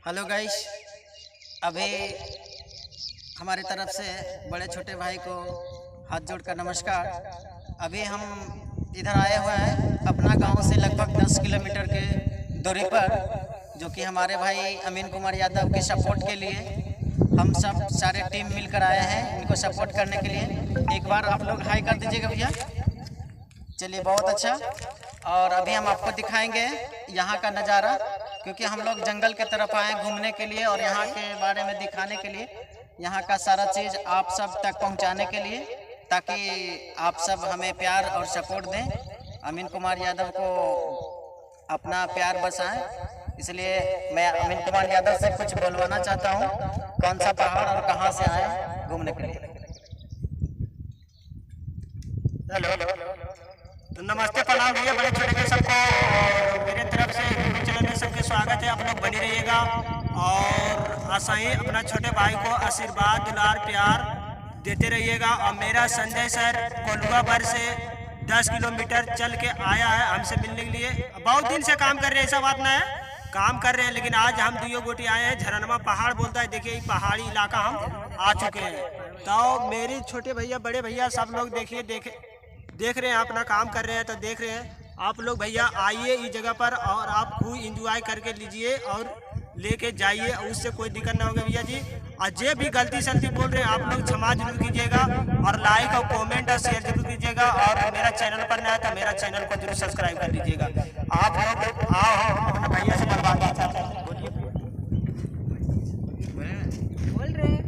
Hello guys, अभी हमारी तरफ से बड़े छोटे भाई को हाथ जोड़कर नमस्कार। अभी हम इधर आए हुए हैं अपना गांव से लगभग 10 किलोमीटर के दूरी पर, जो कि हमारे भाई अमीन कुमार यादव के सपोर्ट के लिए हम सब सारे टीम मिलकर आए हैं इनको सपोर्ट करने के लिए। एक बार आप लोग हाई कर दीजिएगा भैया। चलिए, बहुत अच्छा। और अभी हम आपको दिखाएंगे यहाँ का नज़ारा, क्योंकि हम लोग जंगल के तरफ आए घूमने के लिए और यहाँ के बारे में दिखाने के लिए, यहाँ का सारा चीज़ आप सब तक पहुँचाने के लिए, ताकि आप सब हमें प्यार और सपोर्ट दें, अमीन कुमार यादव को अपना प्यार बरसाएं। इसलिए मैं अमीन कुमार यादव से कुछ बोलवाना चाहता हूँ, कौन सा पहाड़ और कहाँ से आए घूमने के लिए। हेलो, तो नमस्ते, प्रणाम भैया बड़े छोटे के सबको। और मेरे तरफ से चैनल में सबके स्वागत है। आप लोग बने रहिएगा और आशा ही अपना छोटे भाई को आशीर्वाद, दुलार, प्यार देते रहिएगा। और मेरा संजय सर कोलुआ पर से 10 किलोमीटर चल के आया है हमसे मिलने के लिए। बहुत दिन से काम कर रहे हैं, ऐसा बात ना है, काम कर रहे हैं, लेकिन आज हम दुइयो गोटी आए हैं। झरनमा पहाड़ बोलता है, देखिए पहाड़ी इलाका हम आ चुके हैं। तो मेरी छोटे भैया बड़े भैया सब लोग देखिए देख रहे हैं, अपना काम कर रहे हैं, तो देख रहे हैं। आप लोग भैया आइए इस जगह पर और आप खूब इंजॉय करके लीजिए और लेके जाइए, उससे कोई दिक्कत ना होगा भैया जी। और जे भी गलती सलती बोल रहे हैं आप लोग क्षमा जरूर कीजिएगा और लाइक और कमेंट और शेयर जरूर कीजिएगा। और मेरा चैनल पर नया है तो मेरा चैनल को जरूर सब्सक्राइब कर लीजिएगा। आप लोग आओ